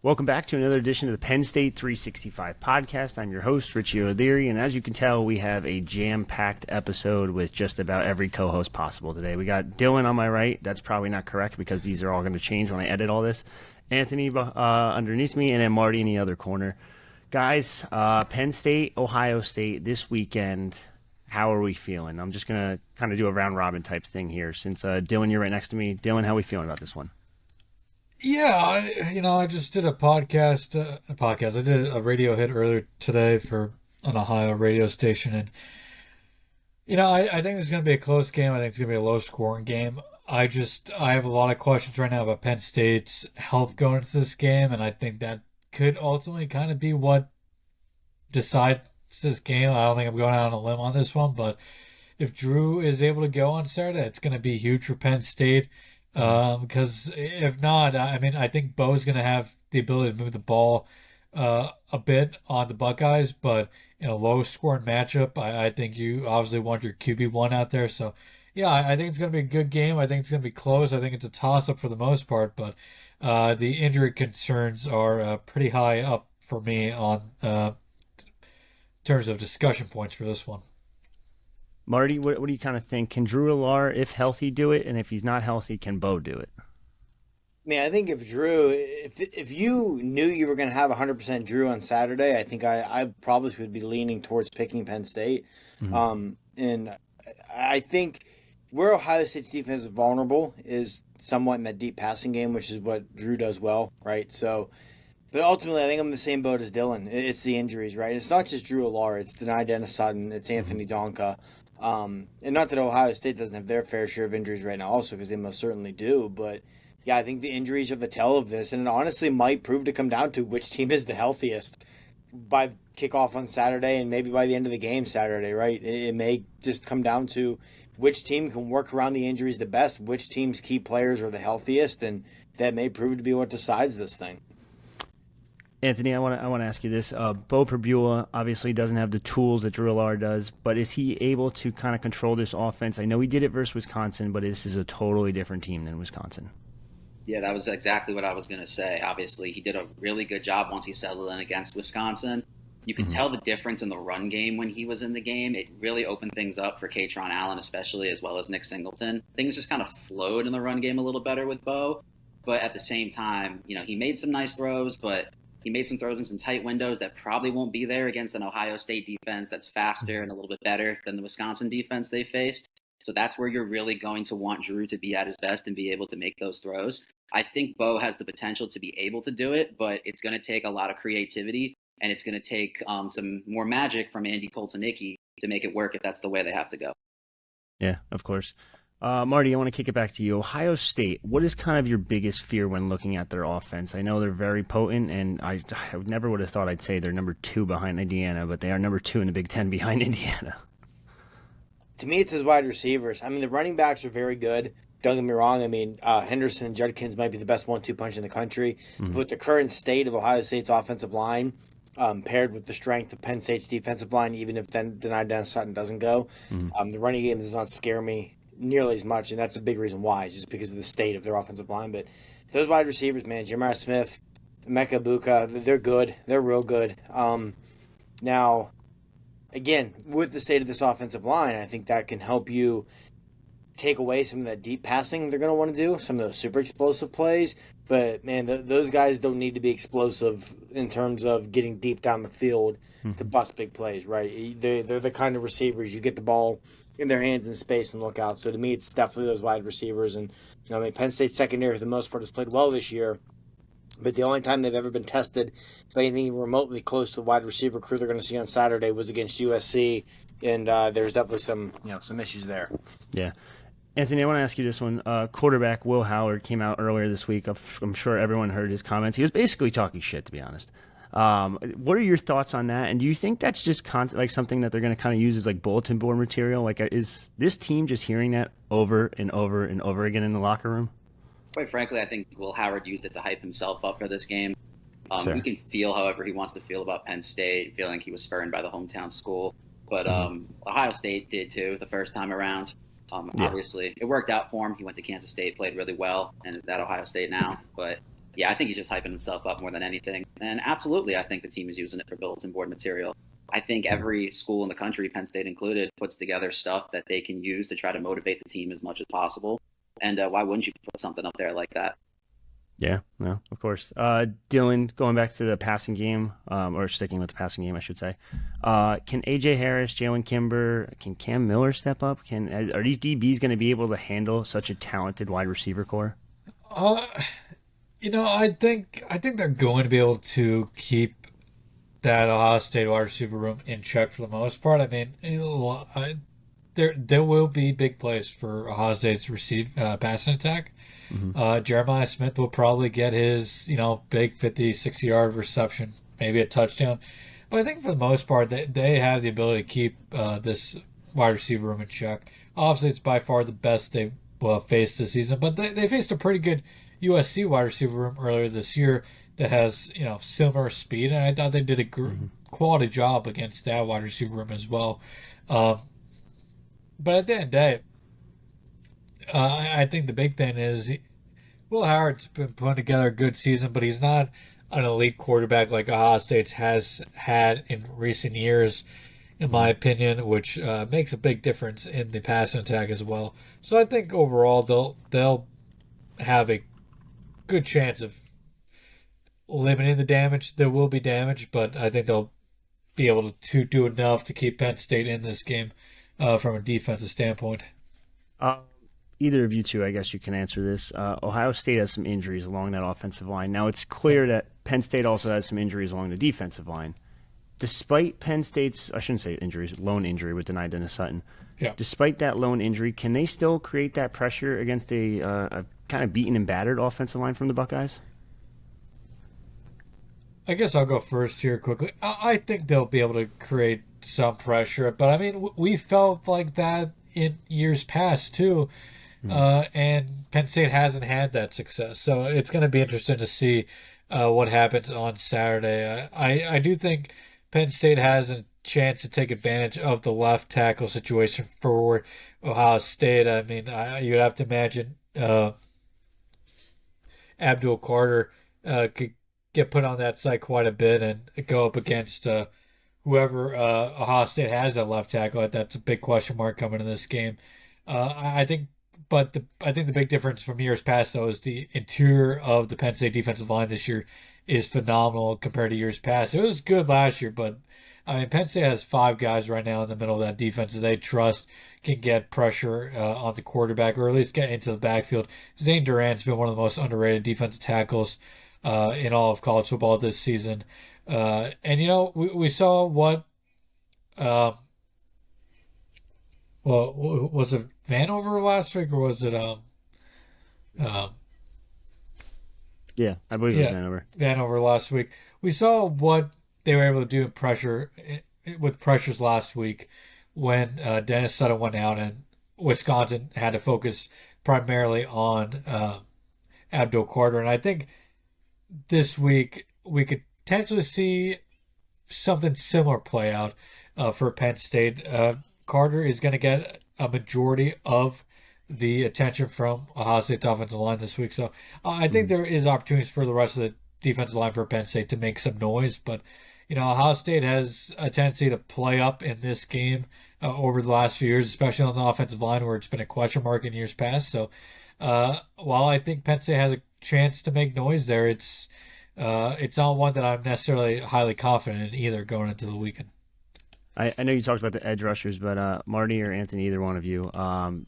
Welcome back to another edition of the Penn State 365 podcast. I'm your host, Richie O'Leary, and as you can tell, we have a jam-packed episode with just about every co-host possible today. We got Dylan on my right. That's probably not correct because these are all going to change when I edit all this. Anthony underneath me, and then Marty in the other corner. Guys, Penn State, Ohio State this weekend. How are we feeling? I'm just going to kind of do a round-robin type thing here. Since Dylan, you're right next to me. Dylan, how are we feeling about this one? Yeah, I just did a podcast. I did a radio hit earlier today for an Ohio radio station, and I think it's going to be a close game. I think it's going to be a low-scoring game. I have a lot of questions right now about Penn State's health going into this game, and I think that could ultimately kind of be what decides this game. I don't think I'm going out on a limb on this one, but if Drew is able to go on Saturday, it's going to be huge for Penn State. Because if not, I think Bo's going to have the ability to move the ball a bit on the Buckeyes, but in a low-scoring matchup, I think you obviously want your QB1 out there. So, yeah, I think it's going to be a good game. I think it's going to be close. I think it's a toss-up for the most part, but the injury concerns are pretty high up for me on terms of discussion points for this one. Marty, what do you kind of think? Can Drew Allar, if healthy, do it? And if he's not healthy, can Bo do it? I think if you knew you were going to have 100% Drew on Saturday, I think I probably would be leaning towards picking Penn State. Mm-hmm. And I think where Ohio State's defense is vulnerable is somewhat in that deep passing game, which is what Drew does well, right? So, but ultimately, I think I'm in the same boat as Dylan. It's the injuries, right? It's not just Drew Allar. It's Denai Dennis Sutton. It's Anthony Donka. And not that Ohio State doesn't have their fair share of injuries right now also, because they most certainly do. But, yeah, I think the injuries are the tell of this. And it honestly might prove to come down to which team is the healthiest by kickoff on Saturday and maybe by the end of the game Saturday, right? It may just come down to which team can work around the injuries the best, which team's key players are the healthiest, and that may prove to be what decides this thing. Anthony, I want to ask you this. Bo Perbula obviously doesn't have the tools that Drew Allar does, but is he able to kind of control this offense? I know he did it versus Wisconsin, but this is a totally different team than Wisconsin. Yeah, that was exactly what I was going to say. Obviously, he did a really good job once he settled in against Wisconsin. You could tell the difference in the run game when he was in the game. It really opened things up for Katron Allen, especially, as well as Nick Singleton. Things just kind of flowed in the run game a little better with Bo. But at the same time, he made some nice throws, but he made some throws in some tight windows that probably won't be there against an Ohio State defense that's faster and a little bit better than the Wisconsin defense they faced. So that's where you're really going to want Drew to be at his best and be able to make those throws. I think Bo has the potential to be able to do it, but it's going to take a lot of creativity, and it's going to take some more magic from Andy Koltanicki to make it work if that's the way they have to go. Yeah, of course. Marty, I want to kick it back to you. Ohio State, what is kind of your biggest fear when looking at their offense? I know they're very potent, and I never would have thought I'd say they're number 2 behind Indiana, but they are number 2 in the Big Ten behind Indiana. To me, it's his wide receivers. The running backs are very good. Don't get me wrong. Henderson and Judkins might be the best 1-2 punch in the country. Mm-hmm. But the current state of Ohio State's offensive line, paired with the strength of Penn State's defensive line, even if Denai Dennis Sutton doesn't go, the running game does not scare me nearly as much, and that's a big reason why. It's just because of the state of their offensive line. But those wide receivers, man, Jamar Smith, Emeka Buka, they're good. They're real good. Now, again, with the state of this offensive line, I think that can help you take away some of that deep passing they're going to want to do, some of those super explosive plays. But, man, those guys don't need to be explosive in terms of getting deep down the field to bust big plays, right? They're the kind of receivers you get the ball in their hands in space and look out. So to me, it's definitely those wide receivers. And, Penn State's secondary for the most part has played well this year, but the only time they've ever been tested by anything remotely close to the wide receiver crew they're going to see on Saturday was against USC. And there's definitely some issues there. Yeah. Anthony, I want to ask you this one. Quarterback Will Howard came out earlier this week. I'm sure everyone heard his comments. He was basically talking shit, to be honest. What are your thoughts on that? And do you think that's just something that they're going to kind of use as bulletin board material? Is this team just hearing that over and over and over again in the locker room? Quite frankly, I think Will Howard used it to hype himself up for this game. Sure. He can feel however he wants to feel about Penn State, feeling he was spurned by the hometown school. But Ohio State did too the first time around. Obviously, it worked out for him. He went to Kansas State, played really well, and is at Ohio State now. But Yeah, I think he's just hyping himself up more than anything. And absolutely, I think the team is using it for bulletin board material. I think every school in the country, Penn State included, puts together stuff that they can use to try to motivate the team as much as possible. And why wouldn't you put something up there like that? Yeah, no, of course. Dylan, going back to the passing game, or sticking with the passing game, I should say. Can AJ Harris, Jalen Kimber, can Cam Miller step up? Are these DBs going to be able to handle such a talented wide receiver core? I think they're going to be able to keep that Ohio State wide receiver room in check for the most part. I mean, there will be big plays for Ohio State's passing attack. Mm-hmm. Jeremiah Smith will probably get his, big 50, 60-yard reception, maybe a touchdown. But I think for the most part, they have the ability to keep this wide receiver room in check. Obviously, it's by far the best they've faced this season, but they faced a pretty good USC wide receiver room earlier this year that has, similar speed, and I thought they did a quality job against that wide receiver room as well. But at the end of the day, I think the big thing is Will Howard's been putting together a good season, but he's not an elite quarterback like Ohio State has had in recent years, in my opinion, which makes a big difference in the passing attack as well. So I think overall they'll have a good chance of limiting the damage. There will be damage, but I think they'll be able to do enough to keep Penn State in this game from a defensive standpoint. Either of you two, I guess you can answer this. Ohio State has some injuries along that offensive line. Now, it's clear that Penn State also has some injuries along the defensive line. Despite Penn State's, I shouldn't say injuries, lone injury with denied Dennis Sutton. Yeah. Despite that lone injury, can they still create that pressure against a kind of beaten and battered offensive line from the Buckeyes? I guess I'll go first here quickly. I think they'll be able to create some pressure, but I mean, we felt like that in years past too. And Penn State hasn't had that success. So it's going to be interesting to see what happens on Saturday. I do think Penn State has a chance to take advantage of the left tackle situation for Ohio State. I mean, you'd have to imagine Abdul Carter could get put on that side quite a bit and go up against whoever Ohio State has at left tackle. That's a big question mark coming in this game. I think the big difference from years past, though, is the interior of the Penn State defensive line this year is phenomenal compared to years past. It was good last year, but I mean, Penn State has 5 guys right now in the middle of that defense that they trust can get pressure on the quarterback or at least get into the backfield. Zane Durant's been one of the most underrated defensive tackles in all of college football this season. And, we saw what was it Vanover last week or was it yeah, I believe it was Vanover. Vanover last week. We saw what they were able to do with pressures last week when Dennis Sutton went out and Wisconsin had to focus primarily on Abdul Carter. And I think this week we could potentially see something similar play out for Penn State. Carter is going to get a majority of the attention from Ohio State's offensive line this week. So I think there is opportunities for the rest of the defensive line for Penn State to make some noise. But, Ohio State has a tendency to play up in this game over the last few years, especially on the offensive line where it's been a question mark in years past. So while I think Penn State has a chance to make noise there, it's not one that I'm necessarily highly confident in either going into the weekend. I know you talked about the edge rushers, but Marty or Anthony, either one of you,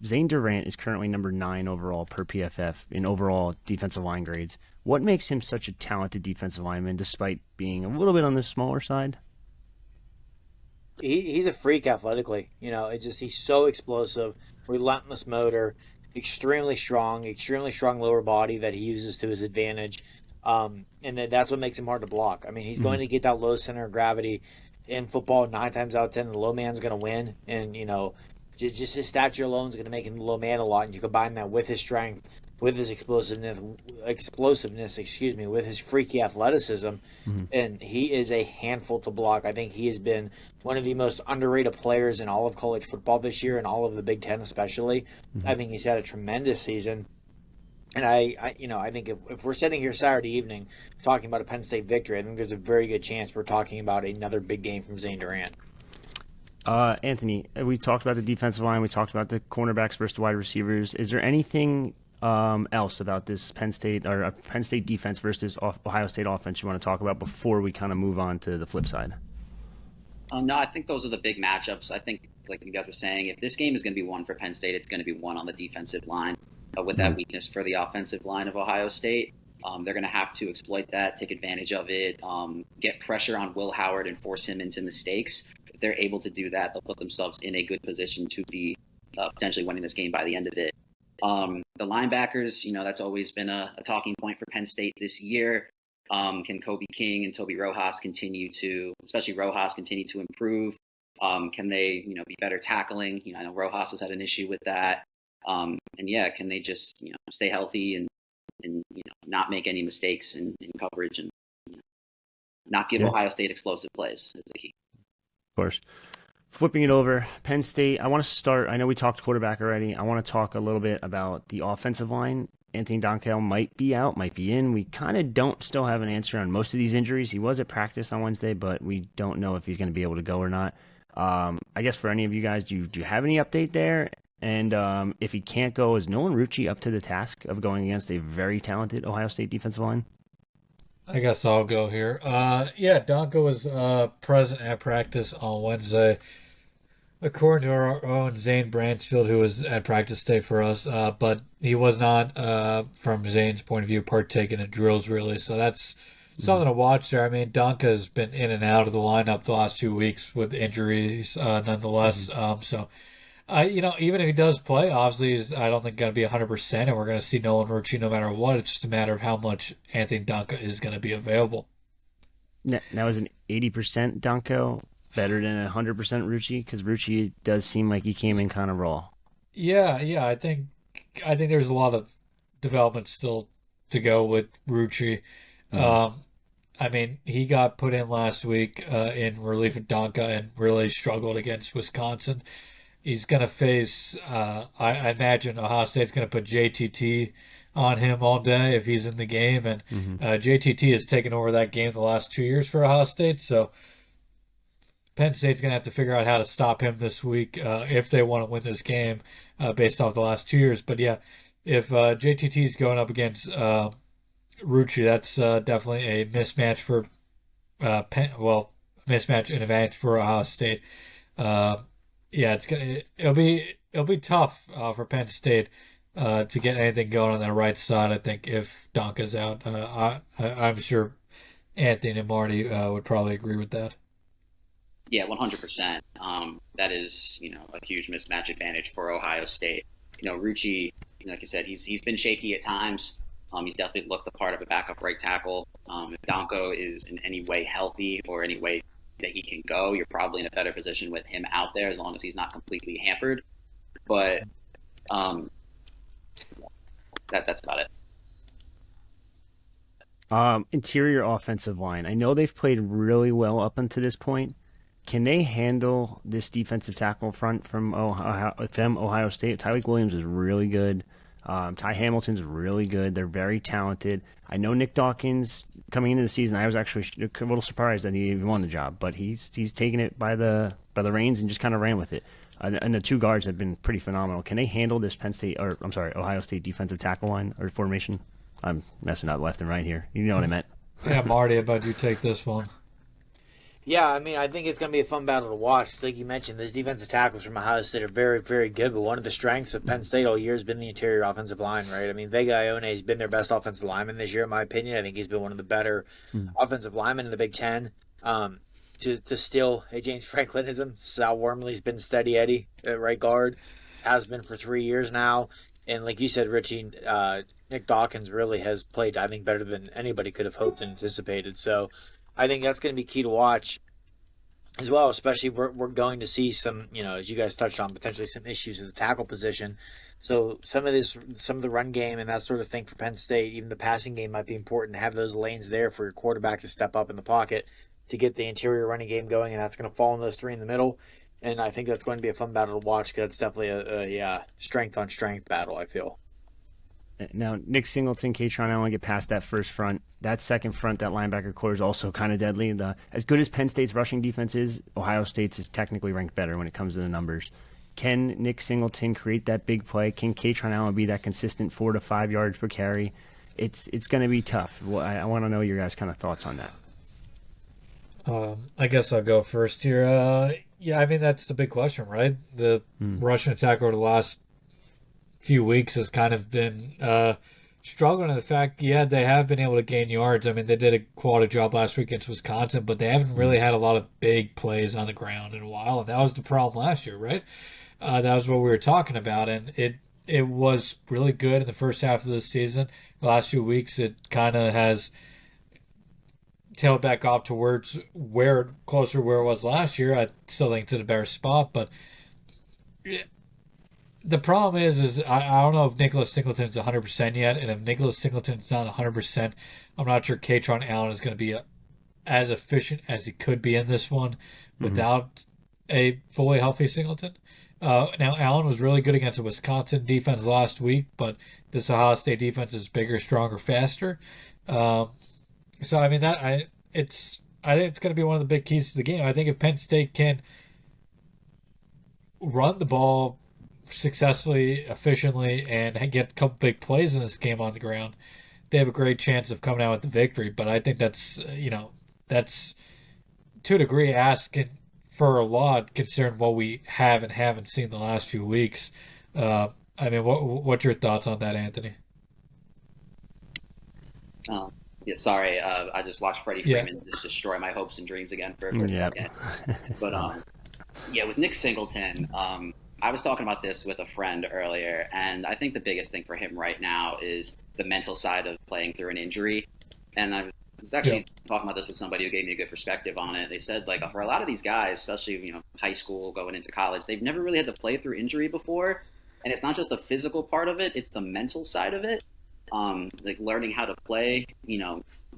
Zane Durant is currently number 9 overall per PFF in overall defensive line grades. What makes him such a talented defensive lineman despite being a little bit on the smaller side? He's a freak athletically. He's so explosive, relentless motor, extremely strong lower body that he uses to his advantage. And that's what makes him hard to block. I mean, he's going to get that low center of gravity. In football, 9 times out of 10, the low man's going to win. And, just his stature alone is going to make him the low man a lot. And you combine that with his strength, with his explosiveness, with his freaky athleticism. And he is a handful to block. I think he has been one of the most underrated players in all of college football this year and all of the Big Ten especially. I think he's had a tremendous season. And I think if we're sitting here Saturday evening talking about a Penn State victory, I think there's a very good chance we're talking about another big game from Zane Durant. Anthony, we talked about the defensive line. We talked about the cornerbacks versus the wide receivers. Is there anything else about this Penn State defense versus Ohio State offense you want to talk about before we kind of move on to the flip side? No, I think those are the big matchups. I think, like you guys were saying, if this game is going to be won for Penn State, it's going to be won on the defensive line with that weakness for the offensive line of Ohio State. They're going to have to exploit that, take advantage of it, get pressure on Will Howard and force him into mistakes. If they're able to do that, they'll put themselves in a good position to be potentially winning this game by the end of it. The linebackers, that's always been a talking point for Penn State this year. Can Kobe King and Toby Rojas especially Rojas, continue to improve? Can they, be better tackling? I know Rojas has had an issue with that. Can they just, stay healthy and not make any mistakes in coverage and not give Ohio State explosive plays is the key. Of course. Flipping it over, Penn State, I want to start, I know we talked quarterback already. I want to talk a little bit about the offensive line. Anthony Donkow might be out, might be in. We kind of don't still have an answer on most of these injuries. He was at practice on Wednesday, but we don't know if he's going to be able to go or not. I guess for any of you guys, do you have any update there? And if he can't go, is Nolan Rucci up to the task of going against a very talented Ohio State defensive line? I guess I'll go here. Donko was present at practice on Wednesday, according to our own Zane Bransfield, who was at practice day for us. But he was not, from Zane's point of view, partaking in drills really. So that's something to watch there. I mean, Donka has been in and out of the lineup the last 2 weeks with injuries, nonetheless. Even if he does play, obviously he's, I don't think, going to be 100%, and we're going to see Nolan Rucci no matter what. It's just a matter of how much Anthony Donka is going to be available. Now, is an 80% Donko better than 100% Rucci? Because Rucci does seem like he came in kind of raw. Yeah. I think there's a lot of development still to go with Rucci. He got put in last week in relief of Donka and really struggled against Wisconsin. He's going to face, I imagine Ohio State's going to put JTT on him all day if he's in the game. And JTT has taken over that game the last 2 years for Ohio State. So Penn State's going to have to figure out how to stop him this week if they want to win this game based off the last 2 years. But yeah, if JTT is going up against Rucci, that's definitely a mismatch for mismatch and advantage for Ohio State. It'll be tough for Penn State to get anything going on the right side. I think if Donka's out, I'm sure Anthony and Marty would probably agree with that. Yeah, 100%. That is, a huge mismatch advantage for Ohio State. Rucci, like I said, he's been shaky at times. He's definitely looked the part of a backup right tackle. If Donko is in any way healthy or any way that he can go, you're probably in a better position with him out there as long as he's not completely hampered. But that's about it. Interior offensive line. I know they've played really well up until this point. Can they handle this defensive tackle front from Ohio State? Tyreek Williams is really good. Ty Hamilton's really good. They're very talented. I know Nick Dawkins coming into the season. I was actually a little surprised that he even won the job, but he's taken it by the reins and just kind of ran with it. And the two guards have been pretty phenomenal. Can they handle this Ohio State defensive tackle line or formation? I'm messing up left and right here. You know what I meant. Yeah, Marty, how about you take this one? Yeah, I think it's going to be a fun battle to watch. It's like you mentioned, those defensive tackles from Ohio State are very, very good, but one of the strengths of Penn State all year has been the interior offensive line, right? Vega Ione has been their best offensive lineman this year, in my opinion. I think he's been one of the better offensive linemen in the Big Ten. To steal a James Franklin-ism, Sal Wormley's been steady Eddie at right guard, has been for 3 years now. And like you said, Richie, Nick Dawkins really has played, I think, better than anybody could have hoped and anticipated. So I think that's going to be key to watch as well, especially we're going to see some, as you guys touched on, potentially some issues in the tackle position. So some of the run game and that sort of thing for Penn State, even the passing game might be important to have those lanes there for your quarterback to step up in the pocket to get the interior running game going, and that's going to fall in those three in the middle. And I think that's going to be a fun battle to watch because it's definitely a strength-on-strength battle, I feel. Now, Nick Singleton, Katron Allen get past that first front. That second front, that linebacker core is also kind of deadly. As good as Penn State's rushing defense is, Ohio State's is technically ranked better when it comes to the numbers. Can Nick Singleton create that big play? Can Katron Allen be that consistent 4 to 5 yards per carry? It's going to be tough. Well, I want to know your guys' kind of thoughts on that. I guess I'll go first here. Yeah, I mean, that's the big question, right? The rushing attack over the last few weeks has kind of been struggling. In the fact, yeah, they have been able to gain yards. I mean, they did a quality job last week against Wisconsin, but they haven't really had a lot of big plays on the ground in a while, and that was the problem last year, right? That was what we were talking about, and it was really good in the first half of the season. The last few weeks, it kind of has tailed back off towards closer where it was last year. I still think it's in a better spot, but the problem is I don't know if Nicholas Singleton's 100% yet, and if Nicholas Singleton's not 100%, I'm not sure Katron Allen is going to be as efficient as he could be in this one without a fully healthy Singleton. Now, Allen was really good against the Wisconsin defense last week, but this Ohio State defense is bigger, stronger, faster. So, I mean, I think it's going to be one of the big keys to the game. I think if Penn State can run the ball successfully, efficiently, and get a couple big plays in this game on the ground, they have a great chance of coming out with the victory. But I think that's to a degree asking for a lot considering what we have and haven't seen the last few weeks. I mean, what's your thoughts on that, Anthony? Yeah, sorry, I just watched Freddie Freeman just destroy my hopes and dreams again for a second. But yeah, with Nick Singleton, I was talking about this with a friend earlier, and I think the biggest thing for him right now is the mental side of playing through an injury. And I was actually talking about this with somebody who gave me a good perspective on it. They said, like, for a lot of these guys, especially, high school going into college, they've never really had to play through injury before. And it's not just the physical part of it, it's the mental side of it. Like learning how to play,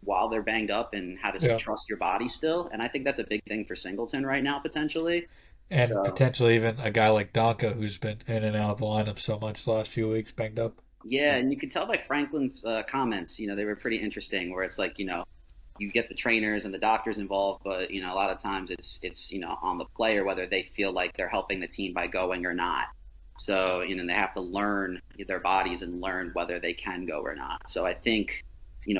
while they're banged up and how to trust your body still. And I think that's a big thing for Singleton right now, potentially. And potentially even a guy like Donka, who's been in and out of the lineup so much the last few weeks, banged up. Yeah, and you could tell by Franklin's comments, they were pretty interesting, where it's like, you get the trainers and the doctors involved, but, a lot of times it's on the player whether they feel like they're helping the team by going or not. So, they have to learn their bodies and learn whether they can go or not. So I think,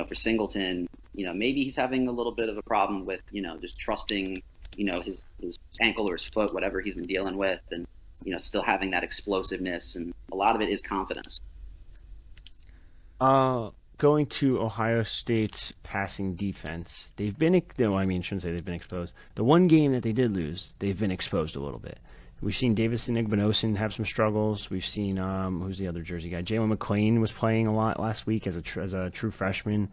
for Singleton, maybe he's having a little bit of a problem with, just trusting, his ankle or his foot, whatever he's been dealing with, and, still having that explosiveness. And a lot of it is confidence. Going to Ohio State's passing defense, I shouldn't say they've been exposed. The one game that they did lose, they've been exposed a little bit. We've seen Davison Igbinosun have some struggles. We've seen who's the other Jersey guy? Jalen McClain was playing a lot last week as a true freshman.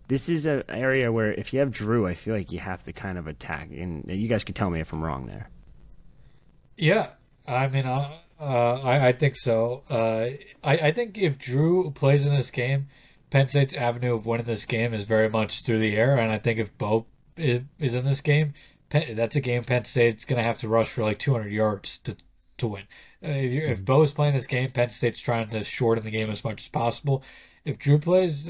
This is an area where if you have Drew, I feel like you have to kind of attack. And you guys could tell me if I'm wrong there. Yeah, I mean, I think so. I think if Drew plays in this game, Penn State's avenue of winning this game is very much through the air. And I think if Bo is in this game, that's a game Penn State's going to have to rush for like 200 yards to win. If Bo's playing this game, Penn State's trying to shorten the game as much as possible. If Drew plays,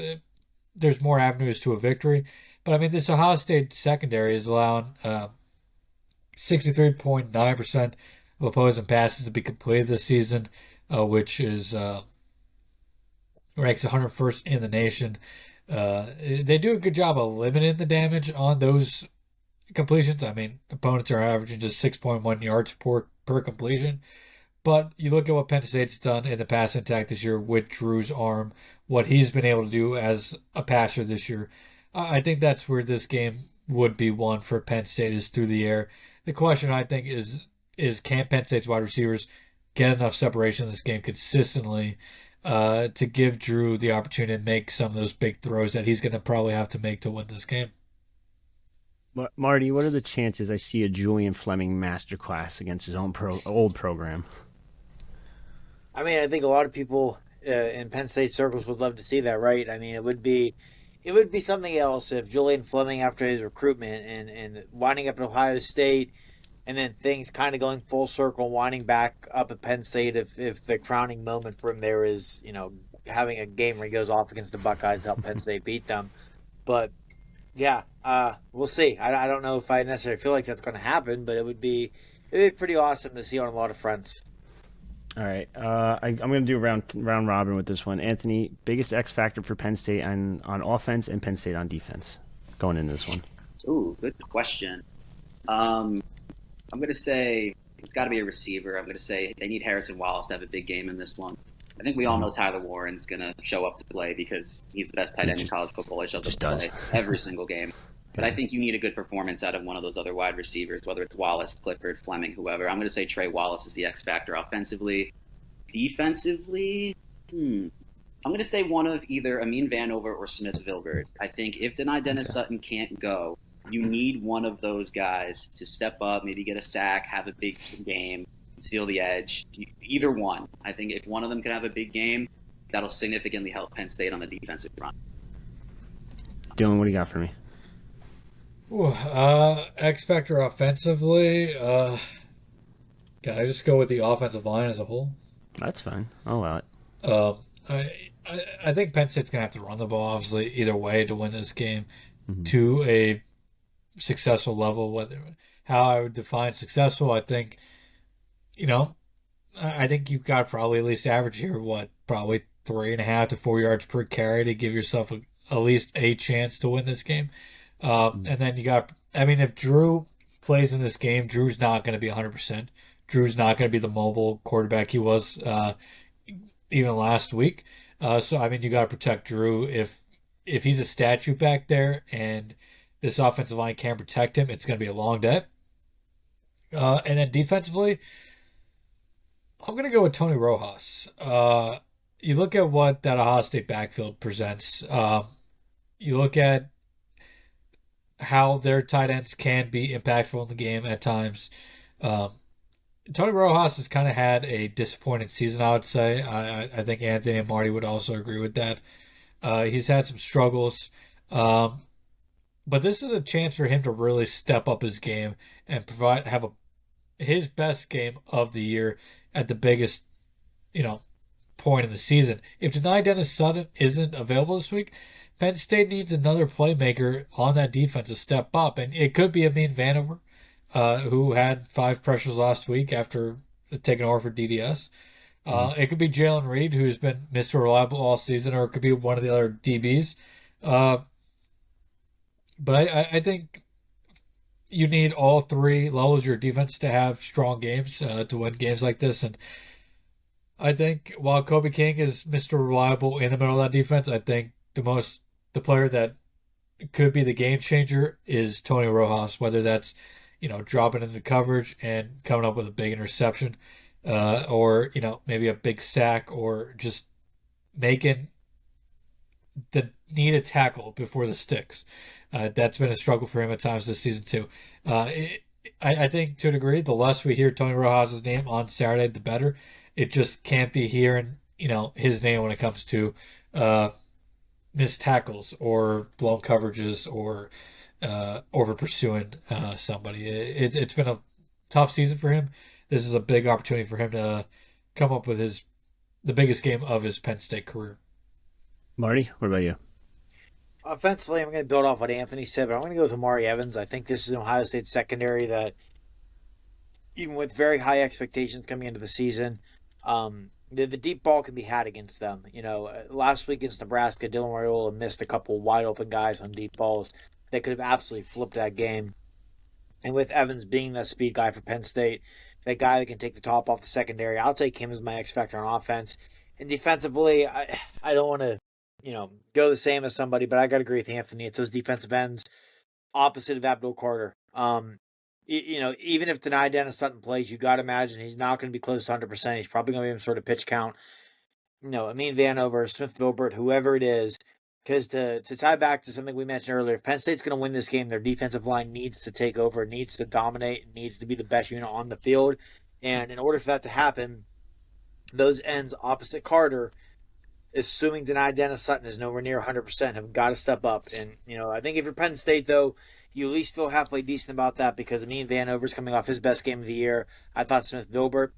there's more avenues to a victory. But, I mean, this Ohio State secondary is allowing 63.9% of opposing passes to be completed this season, which is ranks 101st in the nation. They do a good job of limiting the damage on those completions. I mean, opponents are averaging just 6.1 yards per completion. But you look at what Penn State's done in the passing attack this year with Drew's arm, what he's been able to do as a passer this year. I think that's where this game would be won for Penn State, is through the air. The question, I think, is can Penn State's wide receivers get enough separation in this game consistently to give Drew the opportunity to make some of those big throws that he's going to probably have to make to win this game? Marty, what are the chances I see a Julian Fleming masterclass against his own old program? I mean, I think a lot of people in Penn State circles would love to see that, right? I mean, it would be something else if Julian Fleming, after his recruitment and winding up at Ohio State, and then things kind of going full circle, winding back up at Penn State, if the crowning moment for him there is, having a game where he goes off against the Buckeyes to help Penn State beat them. But yeah, we'll see. I don't know if I necessarily feel like that's going to happen, but it'd be pretty awesome to see on a lot of fronts. All right, I'm going to do round robin with this one. Anthony, biggest X factor for Penn State on offense and Penn State on defense going into this one. Ooh, good question. I'm going to say it's got to be a receiver. I'm going to say they need Harrison Wallace to have a big game in this one. I think we all know Tyler Warren's going to show up to play because he's the best tight end in college football. He shows up to play every single game. But I think you need a good performance out of one of those other wide receivers, whether it's Wallace, Clifford, Fleming, whoever. I'm going to say Trey Wallace is the X factor offensively. Defensively, I'm going to say one of either Amin Vanover or Smith Vilbert. I think if Denai Dennis Sutton can't go, you need one of those guys to step up, maybe get a sack, have a big game, seal the edge. Either one. I think if one of them can have a big game, that'll significantly help Penn State on the defensive front. Dylan, what do you got for me? X factor offensively. Can I just go with the offensive line as a whole? That's fine. I'll allow it. I think Penn State's gonna have to run the ball obviously either way to win this game to a successful level. How I would define successful, I think, I think you've got probably at least average here. Probably 3.5 to 4 yards per carry to give yourself at least a chance to win this game. And then if Drew plays in this game, Drew's not going to be 100%. Drew's not going to be the mobile quarterback he was even last week. So you got to protect Drew. If he's a statue back there and this offensive line can't protect him, it's going to be a long day. And then defensively, I'm going to go with Tony Rojas. You look at what that OhioState backfield presents. You look at how their tight ends can be impactful in the game at times. Tony Rojas has kind of had a disappointing season, I would say. I think Anthony and Marty would also agree with that. He's had some struggles. But this is a chance for him to really step up his game and have his best game of the year at the biggest, point in the season. If Denai Dennis Sutton isn't available this week, Penn State needs another playmaker on that defense to step up, and it could be Amin Vanover, who had 5 pressures last week after taking over for DDS. It could be Jalen Reed, who's been Mr. Reliable all season, or it could be one of the other DBs. But I think you need all 3 levels of your defense to have strong games to win games like this. And I think while Kobe King is Mr. Reliable in the middle of that defense, I think the player that could be the game changer is Tony Rojas, whether that's, dropping into coverage and coming up with a big interception, or, maybe a big sack, or just making the needed tackle before the sticks. That's been a struggle for him at times this season too. I think to a degree, the less we hear Tony Rojas' name on Saturday, the better. It just can't be hearing, his name when it comes to missed tackles or blown coverages or over pursuing somebody. It's been a tough season for him. This is a big opportunity for him to come up with the biggest game of his Penn State career. Marty, what about you? Offensively, I'm going to build off what Anthony said, but I'm going to go with Amari Evans. I think this is an Ohio State secondary that, even with very high expectations coming into the season, the deep ball can be had against them. Last week against Nebraska, Dylan Raiola missed a couple wide open guys on deep balls that could have absolutely flipped that game. And with Evans being that speed guy for Penn State, that guy that can take the top off the secondary, I'll take him as my X factor on offense. And defensively, I don't want to go the same as somebody, but I got to agree with Anthony. It's those defensive ends opposite of Abdul Carter. Even if Denai Dennis Sutton plays, you got to imagine he's not going to be close to 100%. He's probably going to be some sort of pitch count. Amin Vanover, Smith Vilbert, whoever it is, because to tie back to something we mentioned earlier, if Penn State's going to win this game, their defensive line needs to take over, needs to dominate, needs to be the best unit on the field. And in order for that to happen, those ends opposite Carter, assuming Denai Dennis Sutton is nowhere near 100%, have got to step up. And, I think if you're Penn State, though, you at least feel halfway decent about that because Amin Vanover's coming off his best game of the year. I thought Smith Vilbert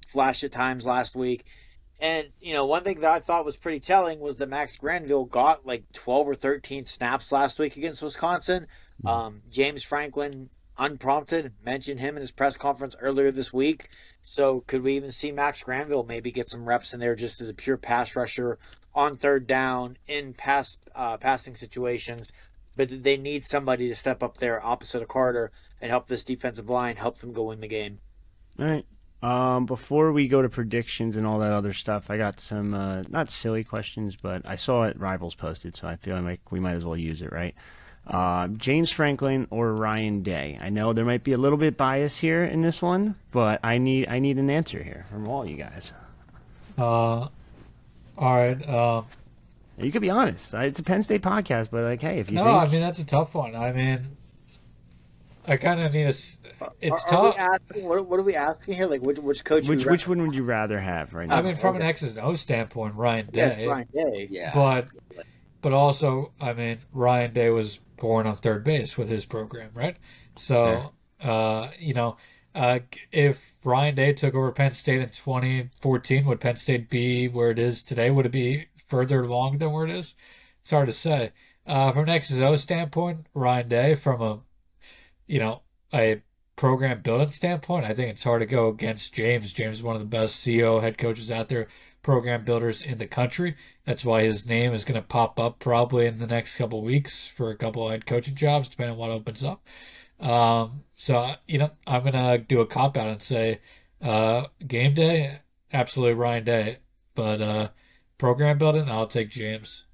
flashed at times last week. And, one thing that I thought was pretty telling was that Max Granville got like 12 or 13 snaps last week against Wisconsin. James Franklin, unprompted, mentioned him in his press conference earlier this week. So could we even see Max Granville maybe get some reps in there just as a pure pass rusher on third down in passing situations? But they need somebody to step up there opposite of Carter and help this defensive line, help them go win the game. All right. Before we go to predictions and all that other stuff, I got some not silly questions, but I saw it Rivals posted, so I feel like we might as well use it, right? James Franklin or Ryan Day? I know there might be a little bit bias here in this one, but I need an answer here from all you guys. All right. You could be honest. It's a Penn State podcast, but like, hey, if you No, think... I mean, that's a tough one. I mean, I kind of need a... It's Are tough. we asking, what are we asking here? Like, which coach? Which one would you rather have right now? I mean, from an X's and O standpoint, Ryan Day. Ryan Day. Yeah. But also, I mean, Ryan Day was born on third base with his program, right? So, if Ryan Day took over Penn State in 2014, would Penn State be where it is today? Would it be further along than where it is? It's hard to say. From an X's and O standpoint, Ryan Day. From a program building standpoint, I think it's hard to go against James. James is one of the best CEO head coaches out there, program builders in the country. That's why his name is going to pop up probably in the next couple of weeks for a couple of head coaching jobs, depending on what opens up. So, I'm going to do a cop-out and say game day, absolutely Ryan Day. But program building, I'll take James.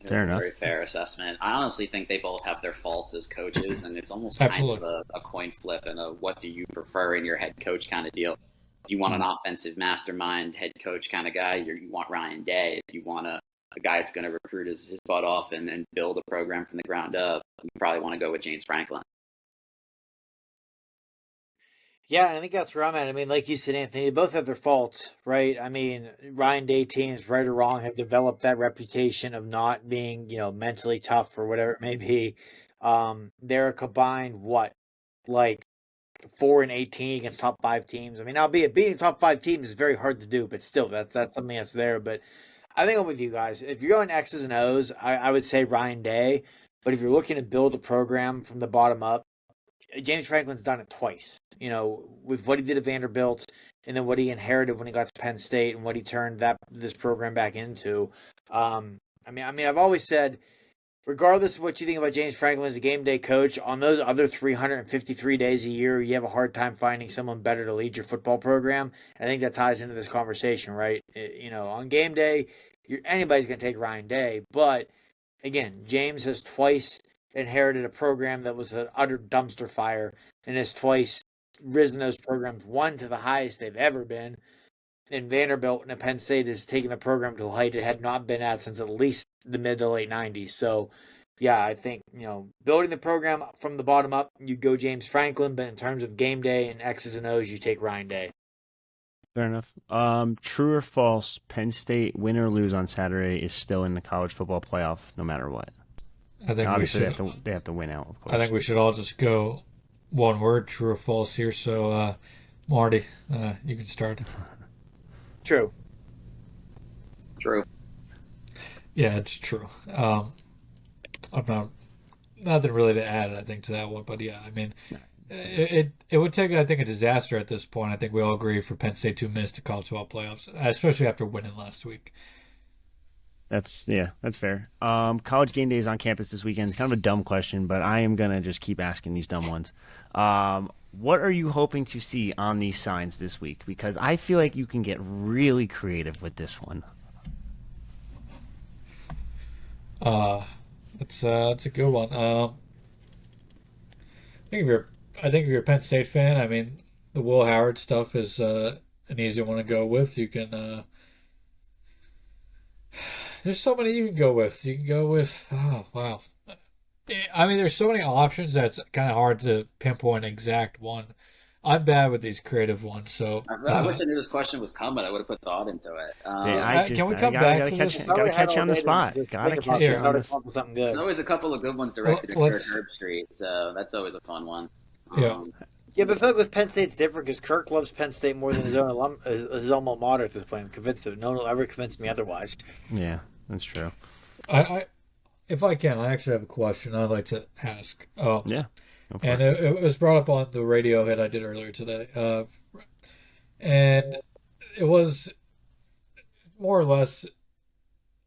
That's a very fair assessment. I honestly think they both have their faults as coaches, and it's almost kind of a coin flip and a what do you prefer in your head coach kind of deal. If you want an offensive mastermind head coach kind of guy, you want Ryan Day. If you want a guy that's going to recruit his butt off and build a program from the ground up, you probably want to go with James Franklin. Yeah, I think that's where I'm at. I mean, like you said, Anthony, they both have their faults, right? I mean, Ryan Day teams, right or wrong, have developed that reputation of not being, mentally tough or whatever it may be. They're a combined, 4-18 against top 5 teams. I mean, albeit beating top 5 teams is very hard to do, but still, that's something that's there. But I think I'm with you guys. If you're going X's and O's, I would say Ryan Day. But if you're looking to build a program from the bottom up, James Franklin's done it twice, with what he did at Vanderbilt and then what he inherited when he got to Penn State and what he turned this program back into. I mean, I've always said, regardless of what you think about James Franklin as a game day coach, on those other 353 days a year, you have a hard time finding someone better to lead your football program. I think that ties into this conversation, right? On game day, anybody's going to take Ryan Day. But, again, James has twice inherited a program that was an utter dumpster fire and has twice risen those programs, one to the highest they've ever been. And Vanderbilt and Penn State is taking the program to a height it had not been at since at least the mid to late 90s. So, yeah, I think, building the program from the bottom up, you go James Franklin, but in terms of game day and X's and O's, you take Ryan Day. Fair enough. True or false, Penn State, win or lose on Saturday, is still in the college football playoff no matter what? I think obviously they have to win out, of course. I think we should all just go one word, true or false here. So, Marty, you can start. True. Yeah, it's true. I'm nothing really to add, I think, to that one. But yeah, I mean, it would take, I think, a disaster at this point. I think we all agree for Penn State to miss the college football playoffs, especially after winning last week. That's fair. College game day is on campus this weekend. It's kind of a dumb question, but I am going to just keep asking these dumb ones. What are you hoping to see on these signs this week? Because I feel like you can get really creative with this one. That's a good one. I think if you're a Penn State fan, I mean, the Will Howard stuff is an easy one to go with. You can there's so many you can go with. You can go with, oh, wow. I mean, there's so many options that it's kind of hard to pinpoint an exact one. I'm bad with these creative ones, so... I wish I knew this question was coming. I would have put thought into it. Can we come back to this? Gotta catch you on the spot. Gotta catch you on the spot. Something good. There's always a couple of good ones directed at Herb Street, so that's always a fun one. Yeah. Yeah, but I feel like with Penn State's different because Kirk loves Penn State more than his alma mater at this point. I'm convinced of it. No one will ever convince me otherwise. Yeah, that's true. I if I can, I actually have a question I'd like to ask. Yeah, go for And it. it was brought up on the radio hit I did earlier today. And it was more or less,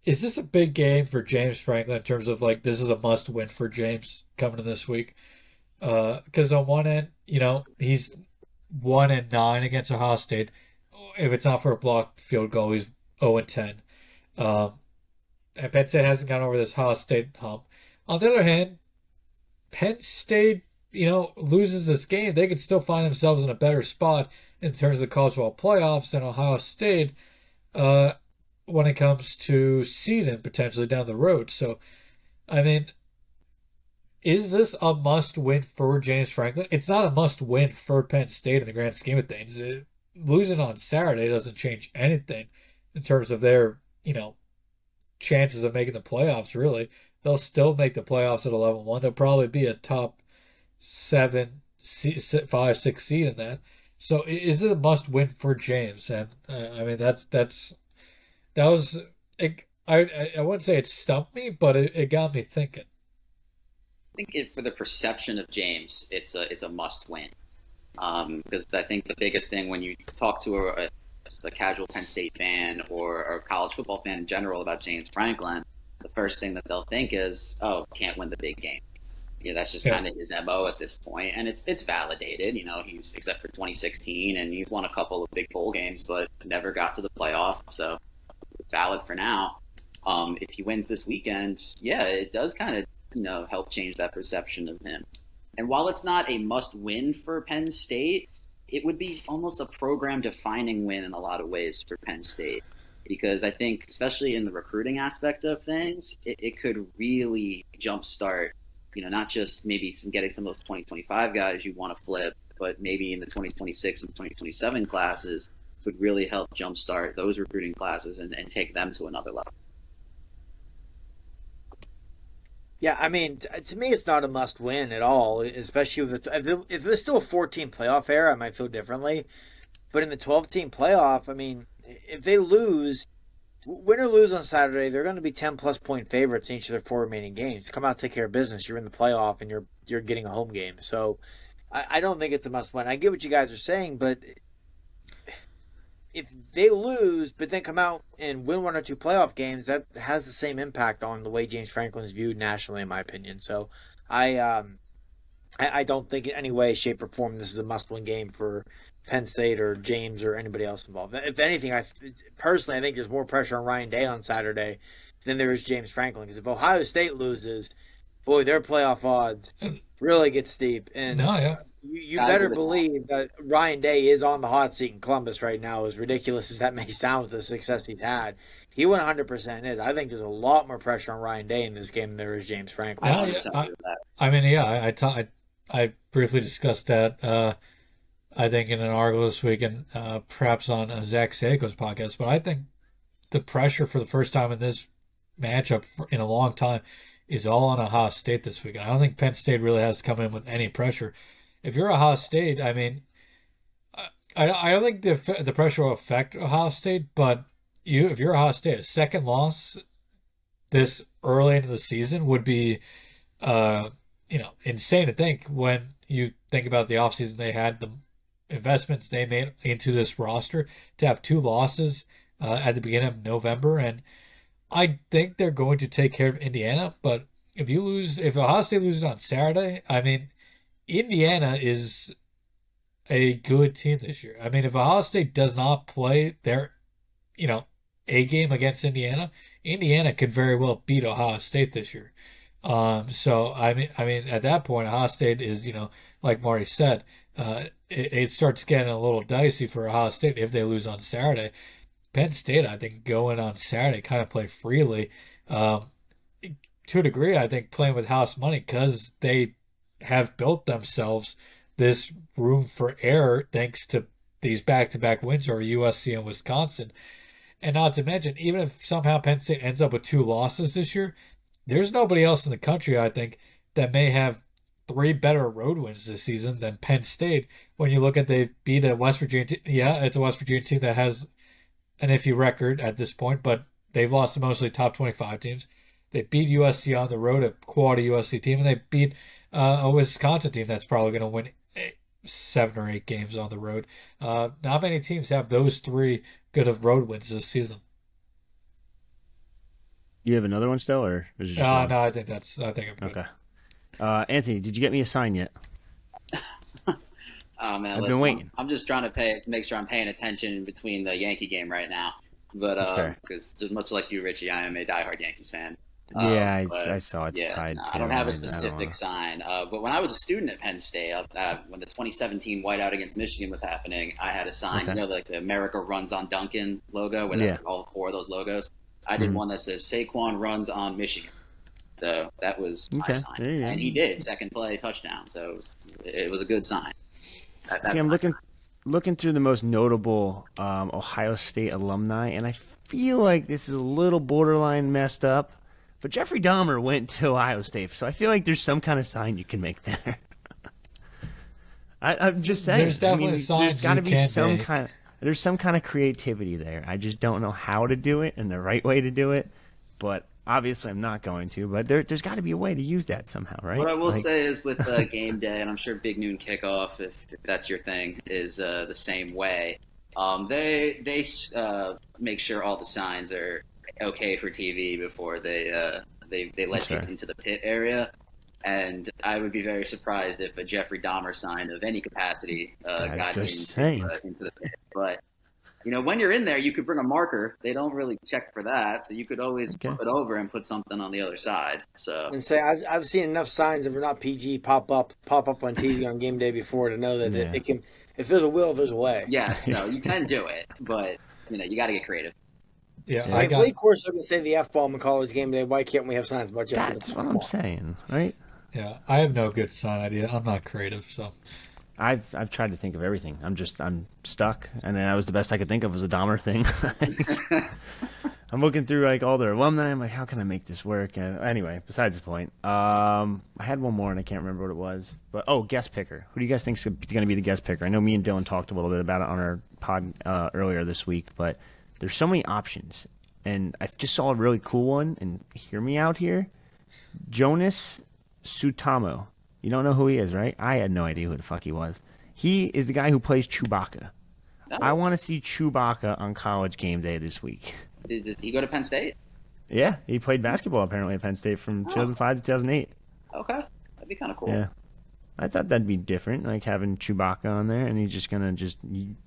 is this a big game for James Franklin in terms of like this is a must win for James coming in this week? Because on one end, he's 1-9 against Ohio State. If it's not for a blocked field goal, he's 0-10. And Penn State hasn't gone over this Ohio State hump. On the other hand, Penn State, loses this game, they could still find themselves in a better spot in terms of the college football playoffs than Ohio State when it comes to seeding potentially down the road. So, I mean, is this a must-win for James Franklin? It's not a must-win for Penn State in the grand scheme of things. Losing on Saturday doesn't change anything in terms of their, chances of making the playoffs, really. They'll still make the playoffs at 11-1. They'll probably be a top 7, 5, 6 seed in that. So is it a must-win for James? And I mean, that was I wouldn't say it stumped me, but it got me thinking. I think for the perception of James, it's a must win. Because I think the biggest thing when you talk to just a casual Penn State fan or a college football fan in general about James Franklin, the first thing that they'll think is, oh, can't win the big game. Yeah, that's just kind of his MO at this point, and it's validated. He's except for 2016, and he's won a couple of big bowl games, but never got to the playoff. So it's valid for now. If he wins this weekend, yeah, it does kind of help change that perception of him. And while it's not a must-win for Penn State, it would be almost a program-defining win in a lot of ways for Penn State. Because I think, especially in the recruiting aspect of things, it could really jumpstart, not just maybe getting some of those 2025 guys you want to flip, but maybe in the 2026 and 2027 classes would really help jumpstart those recruiting classes and take them to another level. Yeah, I mean, to me, it's not a must-win at all. Especially with if it was still a 14 playoff era, I might feel differently. But in the 12-team playoff, I mean, if they lose, win or lose on Saturday, they're going to be 10-plus point favorites in each of their 4 remaining games. Come out, take care of business. You're in the playoff, and you're getting a home game. So, I don't think it's a must-win. I get what you guys are saying, but if they lose, but then come out and win 1 or 2 playoff games, that has the same impact on the way James Franklin is viewed nationally, in my opinion. So, I don't think in any way, shape, or form this is a must-win game for Penn State or James or anybody else involved. If anything, personally, I think there's more pressure on Ryan Day on Saturday than there is James Franklin. Because if Ohio State loses, boy, their playoff odds really get steep. And you better believe that Ryan Day is on the hot seat in Columbus right now, as ridiculous as that may sound with the success he's had. He 100% is. I think there's a lot more pressure on Ryan Day in this game than there is James Franklin. I briefly discussed that, I think, in an article this week and perhaps on Zach Seiko's podcast. But I think the pressure for the first time in this matchup in a long time is all on Ohio State this weekend. I don't think Penn State really has to come in with any pressure. If you're Ohio State, I mean, I don't think the pressure will affect Ohio State, but if you're Ohio State, a second loss this early into the season would be, insane to think when you think about the offseason they had, the investments they made into this roster, to have 2 losses at the beginning of November. And I think they're going to take care of Indiana, but if Ohio State loses on Saturday, I mean, Indiana is a good team this year. I mean, if Ohio State does not play their, A game against Indiana, Indiana could very well beat Ohio State this year. So I mean, at that point, Ohio State is, like Marty said, it starts getting a little dicey for Ohio State if they lose on Saturday. Penn State, I think, going on Saturday, kind of play freely. To a degree, I think playing with house money because they have built themselves this room for error thanks to these back-to-back wins over USC and Wisconsin. And not to mention, even if somehow Penn State ends up with 2 losses this year, there's nobody else in the country, I think, that may have 3 better road wins this season than Penn State. When you look at they've beat a West Virginia team. Yeah, it's a West Virginia team that has an iffy record at this point, but they've lost to mostly top 25 teams. They beat USC on the road, a quality USC team, and they beat a Wisconsin team that's probably going to win 7 or 8 games on the road. Not many teams have those 3 good of road wins this season. You have another one still, or is it just one? No, I think I'm good. Okay. Anthony, did you get me a sign yet? Oh man, I've been waiting. I'm just trying to make sure I'm paying attention between the Yankee game right now. But because much like you, Richie, I am a diehard Yankees fan. Yeah, I saw it's tied. I don't have a specific sign. But when I was a student at Penn State, when the 2017 whiteout against Michigan was happening, I had a sign, like the America Runs on Duncan logo, with all 4 of those logos. I did one that says Saquon runs on Michigan. So that was my sign. And he did, second play, touchdown. So it was a good sign. See, I'm looking through the most notable Ohio State alumni, and I feel like this is a little borderline messed up. But Jeffrey Dahmer went to Ohio State, so I feel like there's some kind of sign you can make there. I'm just saying. There's definitely signs. There's got to be some kind. There's some kind of creativity there. I just don't know how to do it and the right way to do it. But obviously, I'm not going to. But there's got to be a way to use that somehow, right? What I will say is with game day, and I'm sure Big Noon Kickoff, if that's your thing, is the same way. They make sure all the signs are okay for TV before they let you into the pit area. And I would be very surprised if a Jeffrey Dahmer sign of any capacity got into the pit. But when you're in there, you could bring a marker. They don't really check for that, so you could always flip it over and put something on the other side. So and say I've seen enough signs that are not PG pop up on TV on game day before to know that it can. If there's a will, there's a way. Yes, no, you can do it, but you got to get creative. Yeah, if Lee Corso can say the F-bomb in college game day, why can't we have signs about Jeffrey? That's what I'm saying, right? Yeah, I have no good sign idea. I'm not creative, so. I've tried to think of everything. I'm stuck, and then that was the best I could think of was a Dahmer thing. I'm looking through all their alumni. I'm like, how can I make this work? And anyway, besides the point, I had one more and I can't remember what it was. But guest picker. Who do you guys think is going to be the guest picker? I know me and Dylan talked a little bit about it on our pod earlier this week, but there's so many options, and I just saw a really cool one. And hear me out here, Jonas Suotamo. You don't know who he is, right? I had no idea who the fuck he was. He is the guy who plays Chewbacca. Oh. I want to see Chewbacca on college game day this week. Did he go to Penn State? Yeah, he played basketball apparently at Penn State from 2005 to 2008. Okay, that'd be kind of cool. Yeah, I thought that'd be different, like having Chewbacca on there, and he's just gonna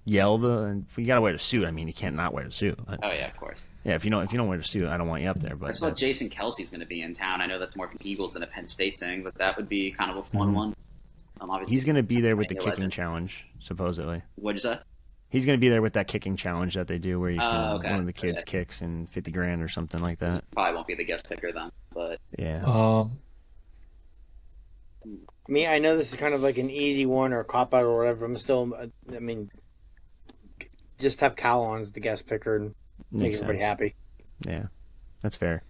yell and you gotta wear the suit. I mean, you can't not wear the suit. Oh yeah, of course. Yeah, if you don't wear the suit, I don't want you up there. But I saw Jason Kelsey's going to be in town. I know that's more of an Eagles than a Penn State thing, but that would be kind of a fun one. Obviously, he's going to be there with the kicking challenge, supposedly. What'd you say? He's going to be there with that kicking challenge that they do, where you can one of the kids kicks and $50,000 or something like that. Probably won't be the guest picker then, but yeah. I know this is kind of like an easy one or a cop out or whatever. Just have Cal on as the guest picker and make everybody happy. Yeah, that's fair.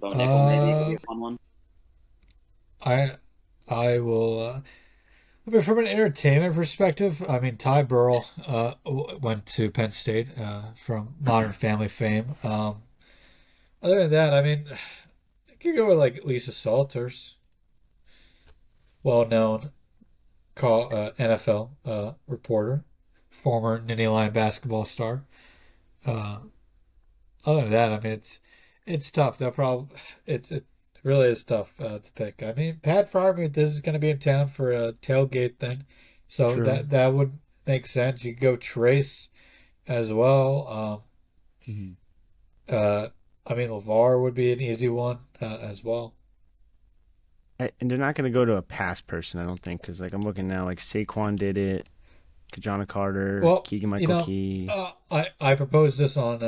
Bo Nickel maybe would be a fun one. I will. From an entertainment perspective, Ty Burrell went to Penn State from Modern Family fame. Other than that, I could go with Lisa Salters, well-known NFL reporter, former Nittany Lion basketball star. Other than that, it's tough. It really is tough to pick. Pat Freiermuth is going to be in town for a tailgate then, so True. that would make sense. You could go Trace as well. LeVar would be an easy one as well. And they're not going to go to a past person, I don't think, because I'm looking now, Saquon did it, Kajana Carter, Keegan-Michael Key. I proposed this on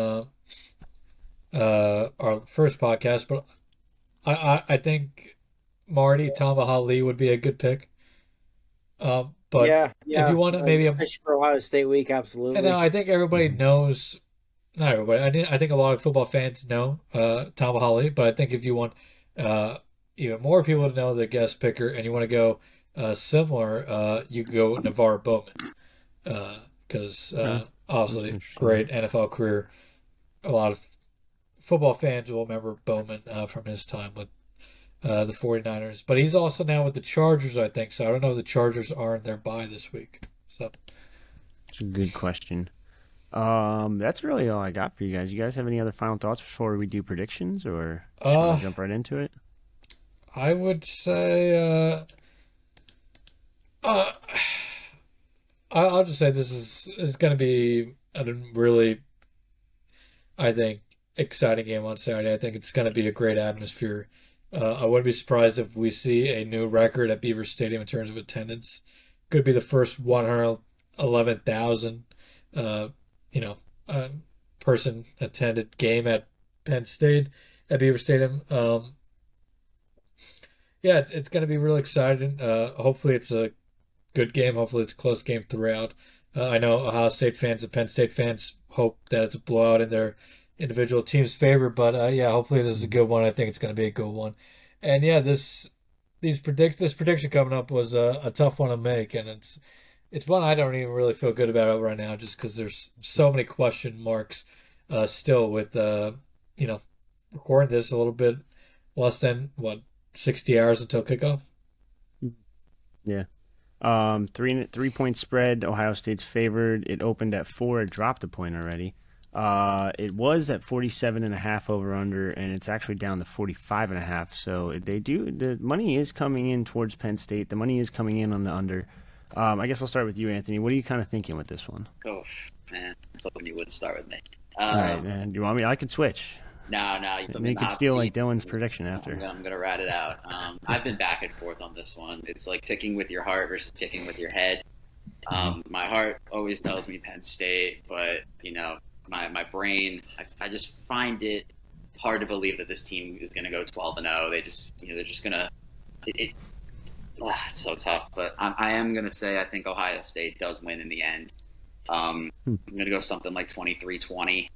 our first podcast, but I think Marty Lee would be a good pick. But if you want to maybe especially for Ohio State week, absolutely. And I think everybody knows. Not everybody. I think a lot of football fans know Lee, but I think if you want even more people to know the guest picker, and you want to go similar, you can go Navarre Bowman, because obviously interesting. great NFL career. A lot of football fans will remember Bowman from his time with the 49ers. But he's also now with the Chargers, I think. So I don't know if the Chargers are in their bye this week. So It's a good question. That's really all I got for you guys. You guys have any other final thoughts before we do predictions, or just want to jump right into it? I would say I'll just say this is going to be a really, I think, exciting game on Saturday. I think it's going to be a great atmosphere. I wouldn't be surprised if we see a new record at Beaver Stadium in terms of attendance. Could be the first 111,000, person attended game at Penn State at Beaver Stadium. Yeah, it's going to be really exciting. Hopefully, it's a good game. Hopefully, it's a close game throughout. I know Ohio State fans and Penn State fans hope that it's a blowout in their individual team's favor, but yeah, hopefully this is a good one. I think it's going to be a good one. And yeah, this prediction coming up was a tough one to make, and it's one I don't even really feel good about right now, just because there's so many question marks still with recording this a little bit less than 60 hours until kickoff. Yeah. 3-point spread. Ohio State's favored. It opened at 4. It dropped a point already. It was at 47.5 over under, and it's actually down to 45.5. So the money is coming in towards Penn State. The money is coming in on the under. I guess I'll start with you, Anthony. What are you kind of thinking with this one? Oh man, I was hoping you would start with me. All right, man. Do you want me? I can switch. No, you put me You in the can hot steal seat. like Dylan's prediction after. I'm gonna rat it out. I've been back and forth on this one. It's like picking with your heart versus picking with your head. My heart always tells me Penn State, but my brain, I just find it hard to believe that this team is gonna go 12-0. They're just gonna. It's so tough, but I am gonna say I think Ohio State does win in the end. I'm gonna go something like 23-20.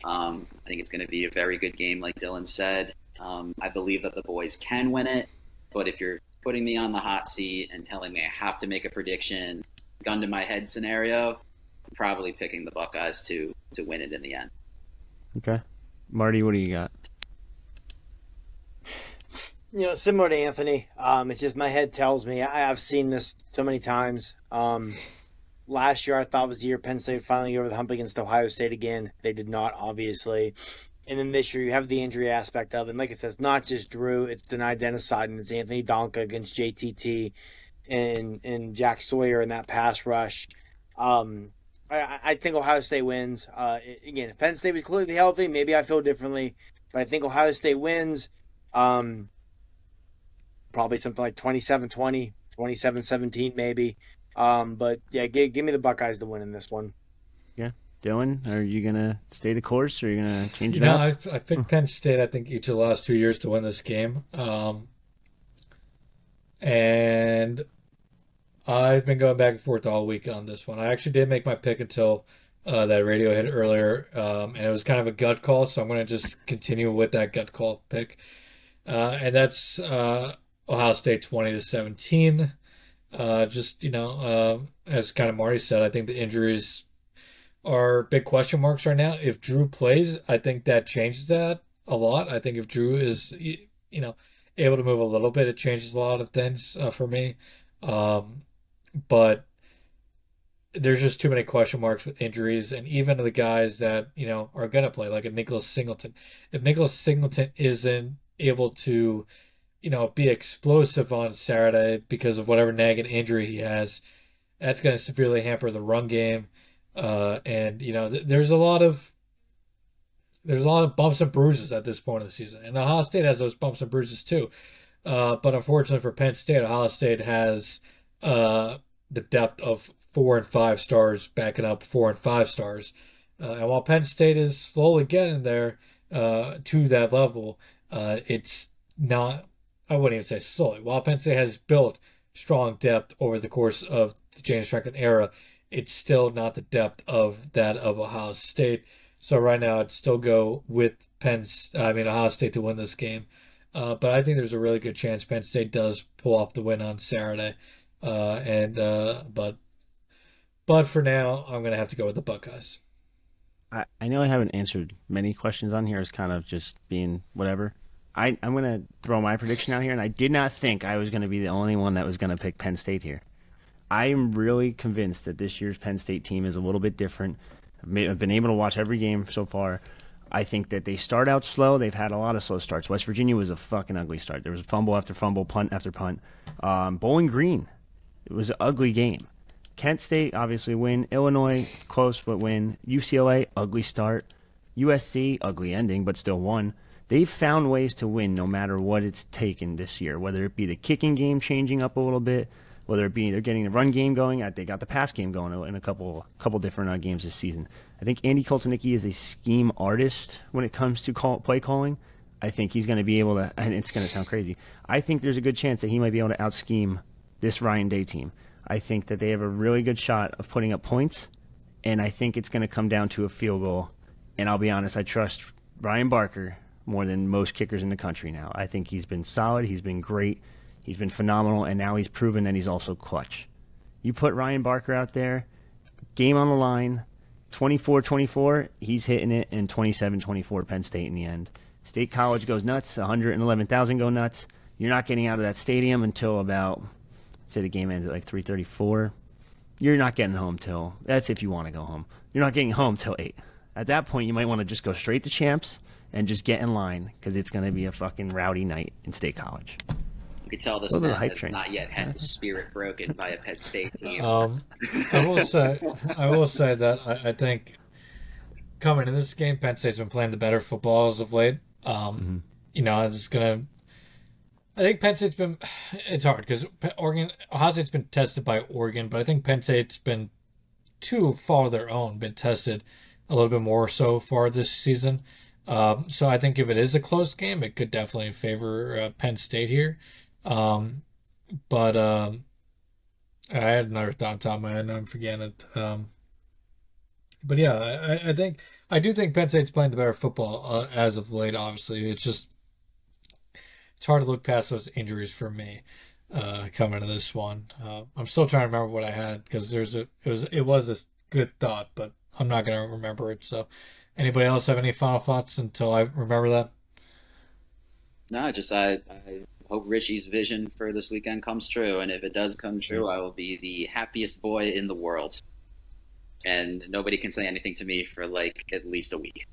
I think it's going to be a very good game, like Dylan said. I believe that the boys can win it, but if you're putting me on the hot seat and telling me I have to make a prediction, gun to my head scenario, I'm probably picking the Buckeyes to win it in the end. Okay. Marty, what do you got? Similar to Anthony, it's just my head tells me. I've seen this so many times. Last year, I thought was the year Penn State finally over the hump against Ohio State again. They did not, obviously. And then this year, you have the injury aspect of it. And like I said, it's not just Drew. It's Denied Dennicide, and it's Anthony Donka against JTT and Jack Sawyer in that pass rush. I think Ohio State wins. Again, if Penn State was clearly healthy, maybe I feel differently. But I think Ohio State wins. Probably something like 27-20, 27-17 maybe. But yeah, give me the Buckeyes to win in this one. Yeah. Dylan, are you going to stay the course, or are you going to change it up? I picked Penn State, I think, each of the last 2 years to win this game. And I've been going back and forth all week on this one. I actually did make my pick until that radio hit earlier, and it was kind of a gut call, so I'm going to just continue with that gut call pick. And that's Ohio State 20-17. As kind of Marty said, I think the injuries are big question marks right now. If Drew plays, I think that changes that a lot. I think if Drew is, able to move a little bit, it changes a lot of things for me. But there's just too many question marks with injuries, and even the guys that, are going to play, like a Nicholas Singleton. If Nicholas Singleton isn't able to be explosive on Saturday because of whatever nagging injury he has, that's going to severely hamper the run game. There's a lot of bumps and bruises at this point of the season, and Ohio State has those bumps and bruises too. But unfortunately for Penn State, Ohio State has the depth of 4 and 5 stars backing up 4 and 5 stars. And while Penn State is slowly getting there to that level, it's not. I wouldn't even say slowly. While Penn State has built strong depth over the course of the James Franklin era, it's still not the depth of that of Ohio State. So right now, I'd still go with Ohio State to win this game. But I think there's a really good chance Penn State does pull off the win on Saturday. But for now, I'm gonna have to go with the Buckeyes. I know I haven't answered many questions on here. It's kind of just being whatever. I'm going to throw my prediction out here, and I did not think I was going to be the only one that was going to pick Penn State here. I am really convinced that this year's Penn State team is a little bit different. I've been able to watch every game so far. I think that they start out slow. They've had a lot of slow starts. West Virginia was a fucking ugly start. There was fumble after fumble, punt after punt. Bowling Green, it was an ugly game. Kent State, obviously win. Illinois, close but win. UCLA, ugly start. USC, ugly ending, but still won. They've found ways to win no matter what it's taken this year, whether it be the kicking game changing up a little bit, whether it be they're getting the run game going. They got the pass game going in a couple different games this season. I think Andy Koltanicki is a scheme artist when it comes to play calling. I think he's going to be able to, and it's going to sound crazy, I think there's a good chance that he might be able to out-scheme this Ryan Day team. I think that they have a really good shot of putting up points, and I think it's going to come down to a field goal. And I'll be honest, I trust Ryan Barker more than most kickers in the country now. I think he's been solid. He's been great. He's been phenomenal, and now he's proven that he's also clutch. You put Ryan Barker out there, game on the line, 24-24, he's hitting it, and 27-24 Penn State in the end. State College goes nuts, 111,000 go nuts. You're not getting out of that stadium until about, let's say the game ends at like 3:34. You're not getting home till, that's if you want to go home. You're not getting home till 8. At that point, you might want to just go straight to champs and just get in line because it's going to be a fucking rowdy night in State College. You could tell this man has not yet had his spirit broken by a Penn State team. I will say that I think coming in this game, Penn State's been playing the better football as of late. I think Penn State's been, it's hard because Ohio State's been tested by Oregon, but I think Penn State's been too far their own, been tested a little bit more so far this season. So I think if it is a close game, it could definitely favor Penn State here. But I had another thought on top of my head, and I'm forgetting it. But yeah, I do think Penn State's playing the better football as of late. Obviously, it's hard to look past those injuries for me coming to this one. I'm still trying to remember what I had because it was a good thought, but I'm not going to remember it. So, anybody else have any final thoughts until I remember that? No, I hope Richie's vision for this weekend comes true, and if it does come true, I will be the happiest boy in the world, and nobody can say anything to me for like at least a week.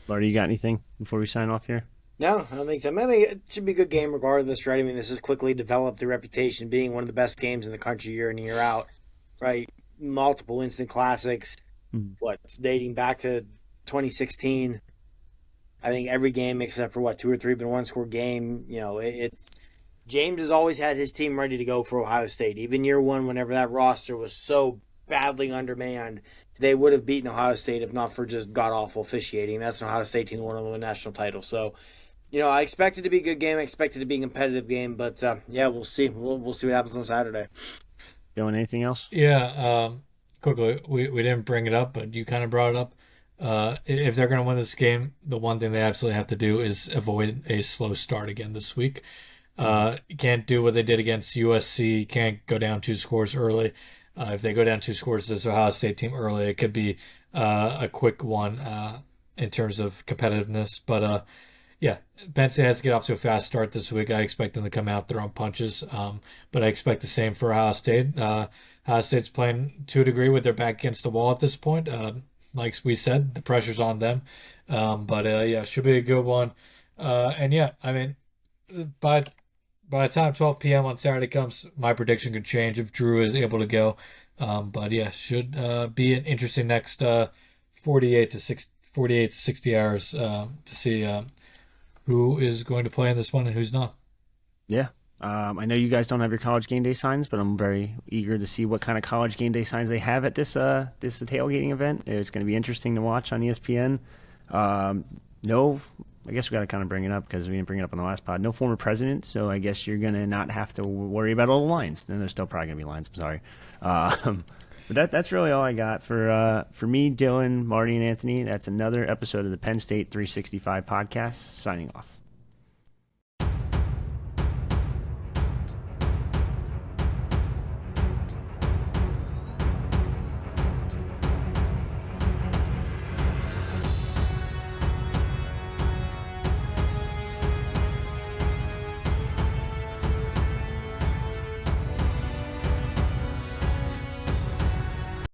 Marty, you got anything before we sign off here? No, I don't think so. I think it should be a good game regardless, right? I mean, this has quickly developed the reputation of being one of the best games in the country year in, year out, right? Multiple instant classics, dating back to 2016. I think every game except for 2 or 3 been one-score game. It's James has always had his team ready to go for Ohio State. Even year one, whenever that roster was so badly undermanned, they would have beaten Ohio State if not for just god-awful officiating. That's an Ohio State team that won the national title. So, I expect it to be a good game. I expect it to be a competitive game. But, we'll see. We'll see what happens on Saturday. Doing anything else? Yeah, quickly, we didn't bring it up, but you kind of brought it up. If they're going to win this game, the one thing they absolutely have to do is avoid a slow start again this week. You can't do what they did against USC. Can't go down 2 scores early. If they go down 2 scores to this Ohio State team early, it could be a quick one in terms of competitiveness. But Penn State has to get off to a fast start this week. I expect them to come out throwing punches, but I expect the same for Ohio State. Ohio State's playing to a degree with their back against the wall at this point. Like we said, the pressure's on them. But should be a good one. By the time 12 p.m. on Saturday comes, my prediction could change if Drew is able to go. Should be an interesting next 48 to 60 hours to see who is going to play in this one and who's not. Yeah. I know you guys don't have your college game day signs, but I'm very eager to see what kind of college game day signs they have at this tailgating event. It's going to be interesting to watch on ESPN. I guess we got to kind of bring it up because we didn't bring it up on the last pod. No former president, so I guess you're going to not have to worry about all the lines. Then there's still probably going to be lines. I'm sorry. But that's really all I got for me, Dylan, Marty, and Anthony. That's another episode of the Penn State 365 podcast. Signing off.